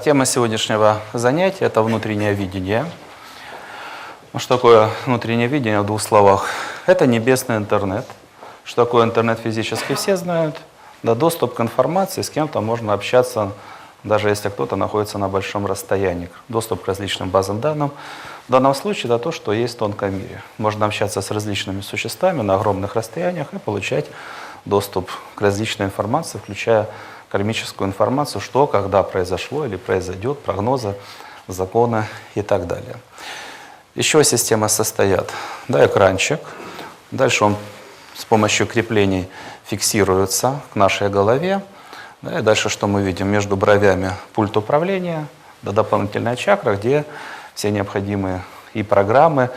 Тема сегодняшнего занятия – это внутреннее видение. Что такое внутреннее видение в двух словах? Это небесный интернет. Что такое интернет физически все знают. Да, доступ к информации, с кем-то можно общаться, даже если кто-то находится на большом расстоянии. Доступ к различным базам данных. В данном случае это то, что есть в тонком мире. Можно общаться с различными существами на огромных расстояниях и получать доступ к различной информации, включая кармическую информацию, что, когда произошло или произойдет, прогнозы, законы и так далее. Еще система состоит, да, экранчик. Дальше он с помощью креплений фиксируется к нашей голове. Да, и дальше что мы видим? Между бровями пульт управления, да, дополнительная чакра, где все необходимые и программы,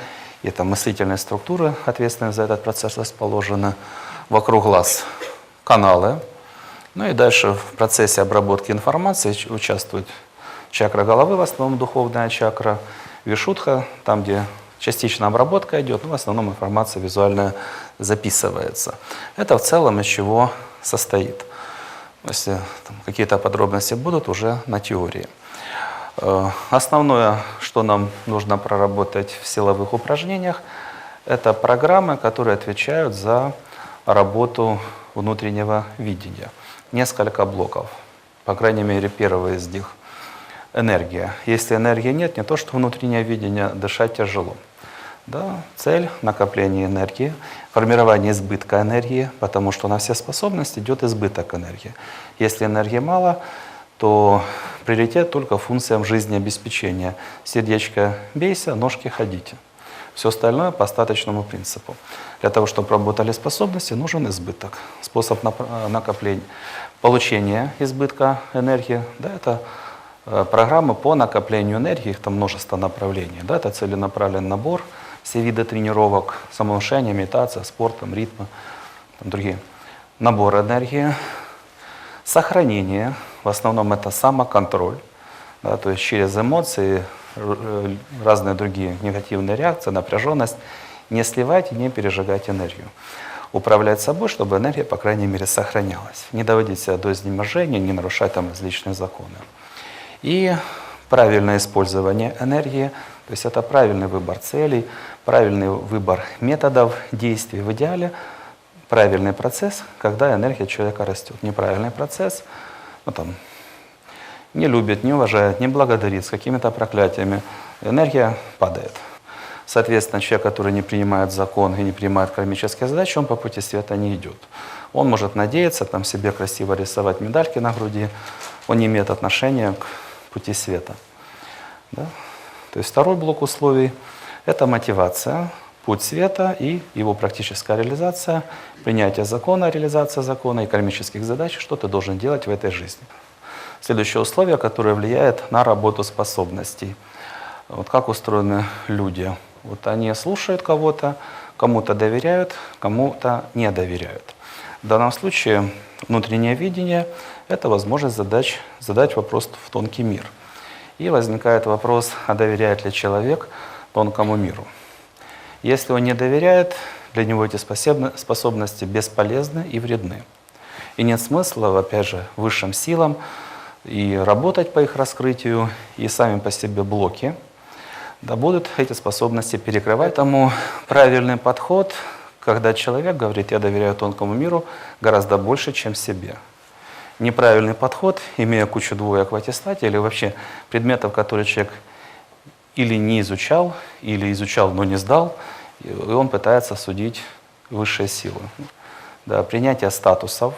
и там мыслительные структуры, ответственные за этот процесс, расположены. Вокруг глаз каналы. Ну и дальше в процессе обработки информации участвует чакра головы, в основном духовная чакра, вишудха, там, где частичная обработка идет, но в основном информация визуальная записывается. Это в целом из чего состоит. Если какие-то подробности будут, уже на теории. Основное, что нам нужно проработать в силовых упражнениях, это программы, которые отвечают за работу внутреннего видения. Несколько блоков, по крайней мере, первый из них – энергия. Если энергии нет, не то что внутреннее видение, дышать тяжело. Да, цель – накопление энергии, формирование избытка энергии, потому что на все способности идет избыток энергии. Если энергии мало, то приоритет только функциям жизнеобеспечения. Сердечко бейся, ножки ходите. Все остальное по остаточному принципу. Для того, чтобы работали способности, нужен избыток. Способ накопления, получения избытка энергии, да, это программы по накоплению энергии, их там множество направлений. Да, это целенаправленный набор, все виды тренировок, самовнушение, медитация, спорт, ритмы, другие. Набор энергии, сохранение, в основном это самоконтроль, да, то есть через эмоции, разные другие негативные реакции, напряженность, не сливать и не пережигать энергию. Управлять собой, чтобы энергия, по крайней мере, сохранялась. Не доводить себя до изнеможения, не нарушать там различные законы. И правильное использование энергии, то есть это правильный выбор целей, правильный выбор методов действий. В идеале правильный процесс, когда энергия человека растет. Неправильный процесс, ну, там, не любит, не уважает, не благодарит, с какими-то проклятиями, энергия падает. Соответственно, человек, который не принимает закон и не принимает кармические задачи, он по пути света не идет. Он может надеяться, там себе красиво рисовать медальки на груди, он не имеет отношения к пути света. Да? То есть второй блок условий – это мотивация, путь света и его практическая реализация, принятие закона, реализация закона и кармических задач, что ты должен делать в этой жизни. Следующее условие, которое влияет на работу способностей. Вот как устроены люди. Вот они слушают кого-то, кому-то доверяют, кому-то не доверяют. В данном случае внутреннее видение – это возможность задать вопрос в тонкий мир. И возникает вопрос, а доверяет ли человек тонкому миру. Если он не доверяет, для него эти способности бесполезны и вредны. И нет смысла, опять же, высшим силам и работать по их раскрытию, и сами по себе блоки, да, будут эти способности перекрывать. Поэтому правильный подход, когда человек говорит, я доверяю тонкому миру, гораздо больше, чем себе. Неправильный подход, имея кучу двоек в аттестате, или вообще предметов, которые человек или не изучал, или изучал, но не сдал, и он пытается судить высшие силы. Да, принятие статусов,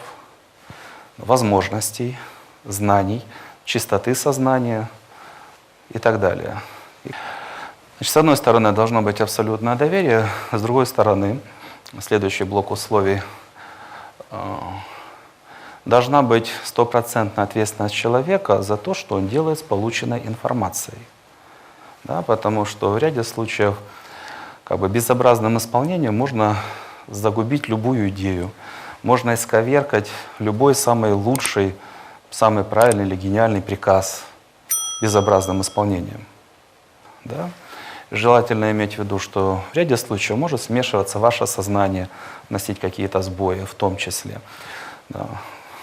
возможностей, знаний, чистоты сознания и так далее. Значит, с одной стороны, должно быть абсолютное доверие, с другой стороны, следующий блок условий, должна быть стопроцентная ответственность человека за то, что он делает с полученной информацией. Да, потому что в ряде случаев безобразным исполнением можно загубить любую идею, можно исковеркать любой самый лучший, самый правильный или гениальный приказ безобразным исполнением. Да? Желательно иметь в виду, что в ряде случаев может смешиваться ваше сознание, вносить какие-то сбои в том числе. Да.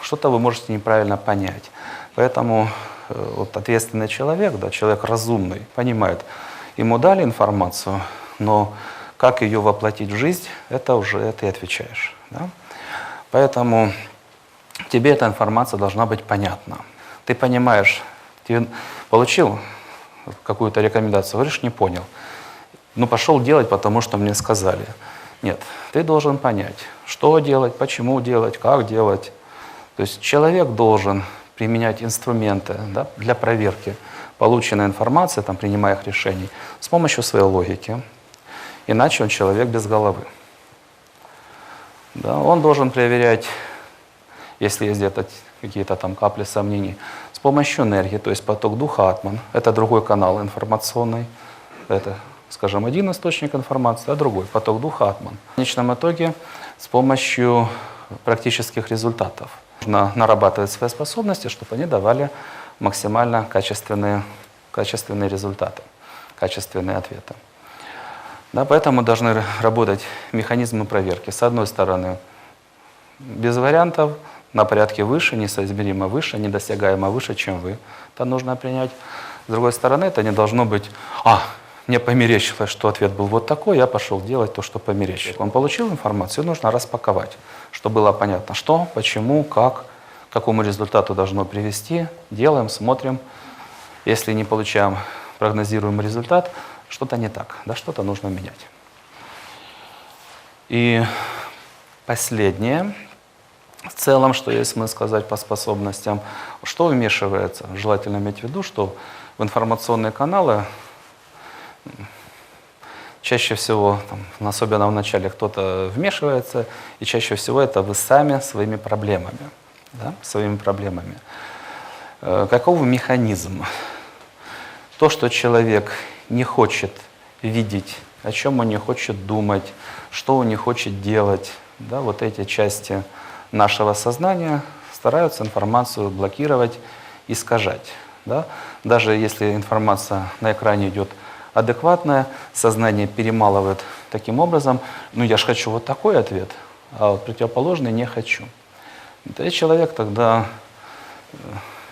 Что-то вы можете неправильно понять. Поэтому вот ответственный человек, да, человек разумный, понимает, ему дали информацию, но как ее воплотить в жизнь, это уже ты отвечаешь. Да? Поэтому тебе эта информация должна быть понятна. Ты понимаешь, ты получил какую-то рекомендацию, говоришь, не понял. Ну, пошел делать, потому что мне сказали. Нет, ты должен понять, что делать, почему делать, как делать. То есть человек должен применять инструменты, да, для проверки полученной информации, там, принимая их решений, с помощью своей логики. Иначе он человек без головы. Да, он должен проверять, если есть где-то какие-то там капли сомнений, с помощью энергии, то есть поток духа атман. Это другой канал информационный. Это, скажем, один источник информации, а другой поток духа атман. В конечном итоге с помощью практических результатов. Нужно нарабатывать свои способности, чтобы они давали максимально качественные результаты, качественные ответы. Да, поэтому должны работать механизмы проверки. С одной стороны, без вариантов, на порядке выше, несоизмеримо выше, недосягаемо выше, чем вы. Это нужно принять. С другой стороны, это не должно быть, мне померещилось, что ответ был вот такой, я пошел делать то, что померещилось. Он получил информацию, нужно распаковать, чтобы было понятно, что, почему, как, к какому результату должно привести. Делаем, смотрим. Если не получаем прогнозируемый результат, что-то не так, да, что-то нужно менять. И последнее, в целом, что есть смысл сказать по способностям, что вмешивается. Желательно иметь в виду, что в информационные каналы чаще всего, особенно в начале, кто-то вмешивается, и чаще всего это вы сами своими проблемами. Да, своими проблемами. Каков механизм? То, что человек не хочет видеть, о чем он не хочет думать, что он не хочет делать, да, вот эти части нашего сознания стараются информацию блокировать, искажать. Да? Даже если информация на экране идет адекватная, сознание перемалывает таким образом, я же хочу вот такой ответ, а вот противоположный не хочу. И человек тогда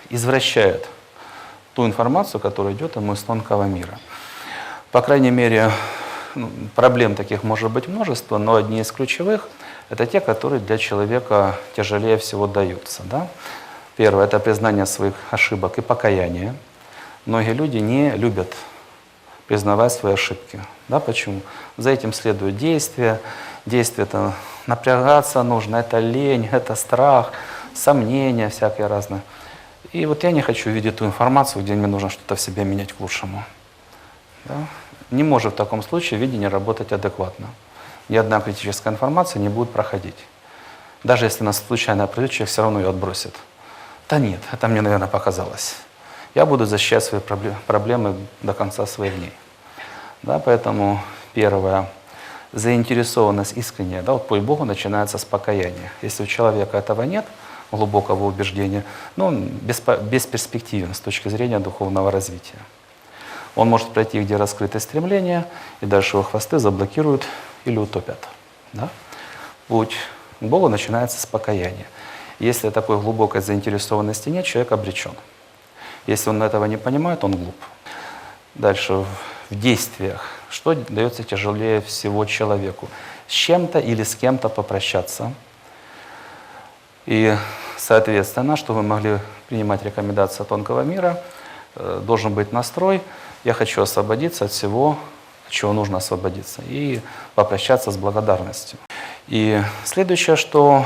извращает ту информацию, которая идет ему из тонкого мира. По крайней мере, проблем таких может быть множество, но одни из ключевых – это те, которые для человека тяжелее всего даются. Да? Первое – это признание своих ошибок и покаяние. Многие люди не любят признавать свои ошибки. Да? Почему? За этим следует действие. Действие – это напрягаться нужно, это лень, это страх, сомнения всякие разные. И вот я не хочу видеть ту информацию, где мне нужно что-то в себе менять к лучшему. Да? Не может в таком случае видение работать адекватно. Ни одна критическая информация не будет проходить. Даже если нас случайно пройдет, человек все равно ее отбросит. Да нет, это мне, наверное, показалось. Я буду защищать свои проблемы до конца своих дней. Да, поэтому первое, заинтересованность искренняя. Да, вот путь Богу начинается с покаяния. Если у человека этого нет, глубокого убеждения, он бесперспективен с точки зрения духовного развития. Он может пройти, где раскрыты стремления, и дальше его хвосты заблокируют или утопят. Да? Путь к Богу начинается с покаяния. Если такой глубокой заинтересованности нет, человек обречен. Если он этого не понимает, он глуп. Дальше в действиях. Что дается тяжелее всего человеку? С чем-то или с кем-то попрощаться. И, соответственно, чтобы вы могли принимать рекомендации тонкого мира, должен быть настрой. Я хочу освободиться от всего, от чего нужно освободиться, и попрощаться с благодарностью. И следующее, что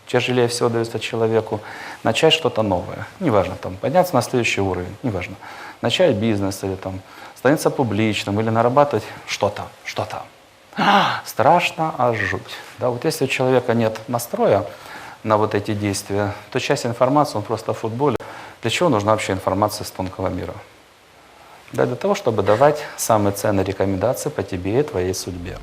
тяжелее всего дается человеку, начать что-то новое. Неважно, подняться на следующий уровень, неважно. Начать бизнес или становиться публичным, или нарабатывать что-то. Страшно, аж жуть. Да, вот если у человека нет настроя на вот эти действия, то часть информации, он просто в футболе. Для чего нужна вообще информация из тонкого мира? Да, для того, чтобы давать самые ценные рекомендации по тебе и твоей судьбе.